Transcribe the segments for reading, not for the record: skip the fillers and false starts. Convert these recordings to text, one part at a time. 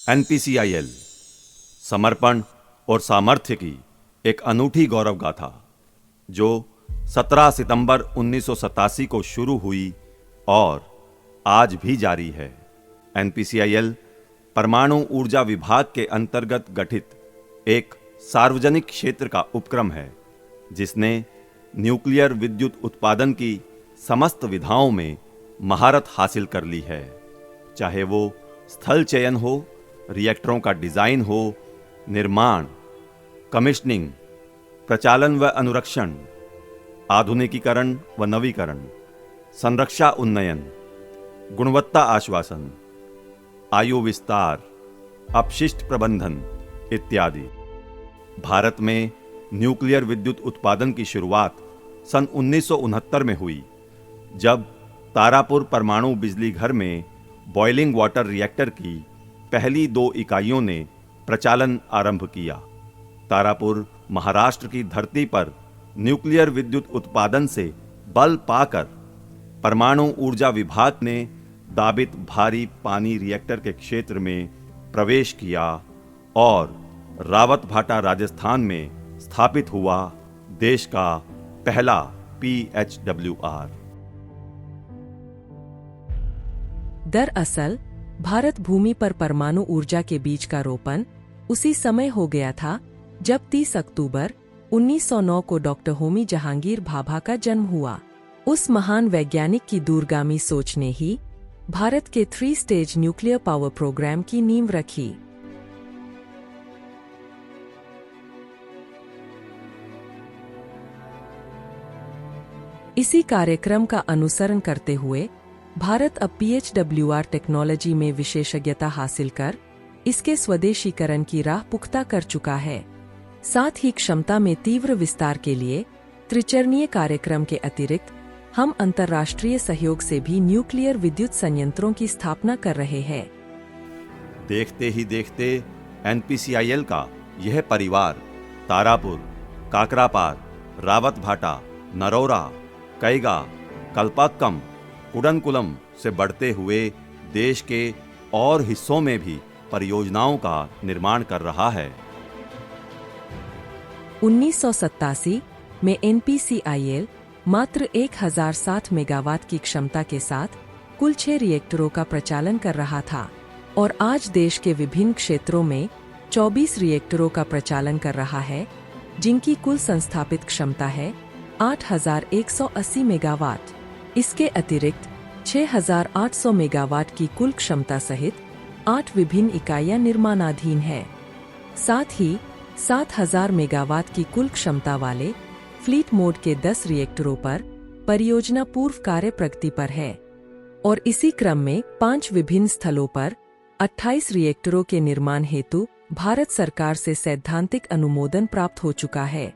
NPCIL समर्पण और सामर्थ्य की एक अनूठी गौरव गाथा जो 17 सितंबर 1987 को शुरू हुई और आज भी जारी है। एनपीसीआईएल परमाणु ऊर्जा विभाग के अंतर्गत गठित एक सार्वजनिक क्षेत्र का उपक्रम है जिसने न्यूक्लियर विद्युत उत्पादन की समस्त विधाओं में महारत हासिल कर ली है, चाहे वो स्थल चयन हो, रिएक्टरों का डिजाइन हो, निर्माण, कमिश्निंग, प्रचालन व अनुरक्षण, आधुनिकीकरण व नवीकरण, संरक्षा उन्नयन, गुणवत्ता आश्वासन, आयु विस्तार, अपशिष्ट प्रबंधन इत्यादि। भारत में न्यूक्लियर विद्युत उत्पादन की शुरुआत सन 1969 में हुई, जब तारापुर परमाणु बिजली घर में बॉइलिंग वाटर रिएक्टर की पहली 2 इकाइयों ने प्रचालन आरंभ किया। तारापुर महाराष्ट्र की धरती पर न्यूक्लियर विद्युत उत्पादन से बल पाकर परमाणु ऊर्जा विभाग ने दाबित भारी पानी रिएक्टर के क्षेत्र में प्रवेश किया और रावतभाटा राजस्थान में स्थापित हुआ देश का पहला PHWR। दरअसल भारत भूमि पर परमाणु ऊर्जा के बीज का रोपण उसी समय हो गया था जब 30 अक्टूबर 1909 को डॉक्टर होमी जहांगीर भाभा का जन्म हुआ। उस महान वैज्ञानिक की दूरगामी सोच ने ही भारत के 3 स्टेज न्यूक्लियर पावर प्रोग्राम की नींव रखी। इसी कार्यक्रम का अनुसरण करते हुए भारत अब PHWR टेक्नोलॉजी में विशेषज्ञता हासिल कर इसके स्वदेशीकरण की राह पुख्ता कर चुका है। साथ ही क्षमता में तीव्र विस्तार के लिए त्रिचरणीय कार्यक्रम के अतिरिक्त हम अंतर्राष्ट्रीय सहयोग से भी न्यूक्लियर विद्युत संयंत्रों की स्थापना कर रहे हैं। देखते ही देखते एनपीसीआईएल का यह परिवार तारापुर, काकरापार, रावतभाटा, नरौरा, कैगा, कल्पाक्कम, कुडनकुलम से बढ़ते हुए देश के और हिस्सों में भी परियोजनाओं का निर्माण कर रहा है। 1987 में एनपीसीआईएल मात्र 1060 मेगावाट की क्षमता के साथ कुल 6 रिएक्टरों का प्रचालन कर रहा था और आज देश के विभिन्न क्षेत्रों में 24 रिएक्टरों का प्रचालन कर रहा है, जिनकी कुल संस्थापित क्षमता है 8180 मेगावाट। इसके अतिरिक्त 6800 मेगावाट की कुल क्षमता सहित 8 विभिन्न इकाइयां निर्माणाधीन हैं। साथ ही 7000 मेगावाट की कुल क्षमता वाले फ्लीट मोड के 10 रिएक्टरों पर परियोजना पूर्व कार्य प्रगति पर है और इसी क्रम में 5 विभिन्न स्थलों पर 28 रिएक्टरों के निर्माण हेतु भारत सरकार से सैद्धांतिक अनुमोदन प्राप्त हो चुका है।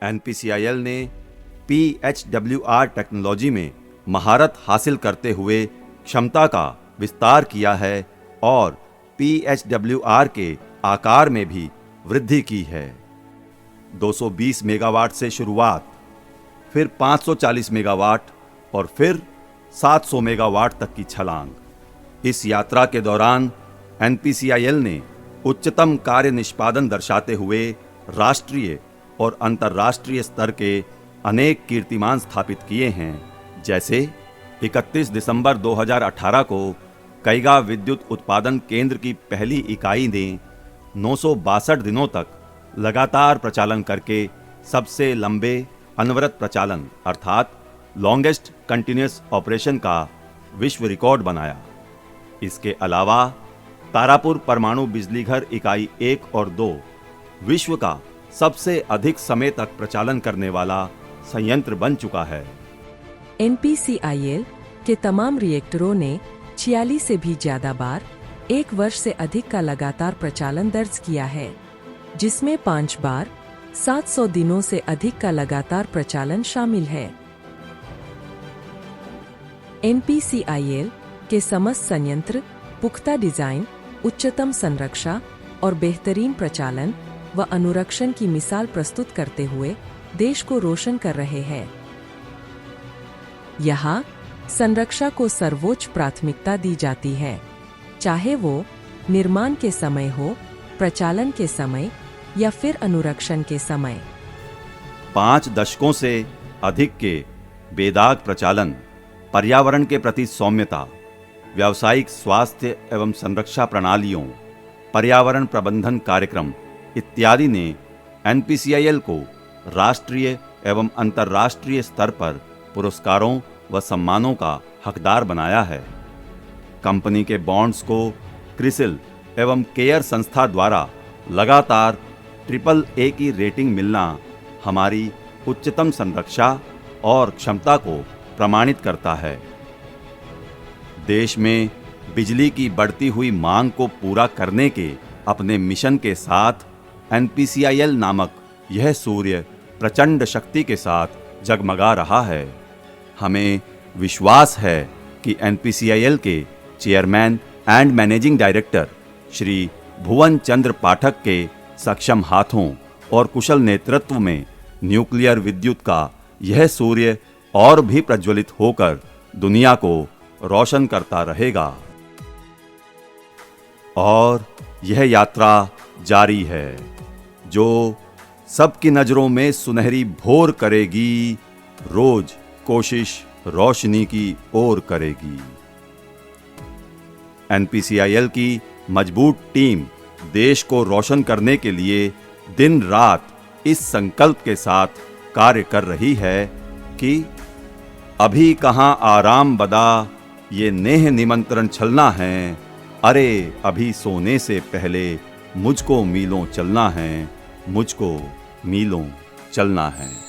एनपीसीआईएल ने PHWR टेक्नोलॉजी में महारत हासिल करते हुए क्षमता का विस्तार किया है और PHWR के आकार में भी वृद्धि की है। 220 मेगावाट से शुरुआत, फिर 540 मेगावाट और फिर 700 मेगावाट तक की छलांग। इस यात्रा के दौरान एनपीसीआईएल ने उच्चतम कार्य निष्पादन दर्शाते हुए राष्ट्रीय और अंतर्राष्ट्रीय स्तर के अनेक कीर्तिमान स्थापित किए हैं, जैसे 31 दिसंबर 2018 को कैगा विद्युत उत्पादन केंद्र की पहली इकाई ने 962 दिनों तक लगातार प्रचालन करके सबसे लंबे अनवरत प्रचालन अर्थात लॉन्गेस्ट कंटिन्यूअस ऑपरेशन का विश्व रिकॉर्ड बनाया। इसके अलावा तारापुर परमाणु बिजली घर इकाई 1 और 2 विश्व का सबसे अधिक समय तक प्रचालन करने वाला संयंत्र बन चुका है। एनपीसीआईएल के तमाम रिएक्टरों ने 46 से भी ज्यादा बार 1 वर्ष से अधिक का लगातार प्रचालन दर्ज किया है, जिसमें 5 बार 700 दिनों से अधिक का लगातार प्रचालन शामिल है। एनपीसीआईएल के समस्त संयंत्र पुख्ता डिजाइन, उच्चतम संरक्षा और बेहतरीन प्रचालन व अनुरक्षण की मिसाल प्रस्तुत करते हुए देश को रोशन कर रहे हैं। यहाँ संरक्षा को सर्वोच्च प्राथमिकता दी जाती है, चाहे वो निर्माण के समय हो, प्रचालन के समय या फिर अनुरक्षण के समय। 5 दशकों से अधिक के बेदाग प्रचालन, पर्यावरण के प्रति सौम्यता, व्यावसायिक स्वास्थ्य एवं संरक्षा प्रणालियों, पर्यावरण प्रबंधन कार्यक्रम इत्यादि ने एनपीसीआईएल को राष्ट्रीय एवं अंतर्राष्ट्रीय स्तर पर पुरस्कारों व सम्मानों का हकदार बनाया है। कंपनी के बॉन्ड्स को क्रिसिल एवं केयर संस्था द्वारा लगातार AAA की रेटिंग मिलना हमारी उच्चतम संरक्षा और क्षमता को प्रमाणित करता है। देश में बिजली की बढ़ती हुई मांग को पूरा करने के अपने मिशन के साथ एनपीसीआईएल नामक यह सूर्य प्रचंड शक्ति के साथ जगमगा रहा है। हमें विश्वास है कि एनपीसीआईएल के chairman and managing director Shri Bhuvan Chandra Pathak के सक्षम हाथों और कुशल नेतृत्व में न्यूक्लियर विद्युत का यह सूर्य और भी प्रज्वलित होकर दुनिया को रोशन करता रहेगा। और यह यात्रा जारी है जो सबकी नजरों में सुनहरी भोर करेगी, रोज कोशिश रोशनी की ओर करेगी। एनपीसीआईएल की मजबूत टीम देश को रोशन करने के लिए दिन रात इस संकल्प के साथ कार्य कर रही है कि अभी कहाँ आराम बदा, ये नेह निमंत्रण छलना है, अरे अभी सोने से पहले मुझको मीलों चलना है, मुझको मीलों चलना है।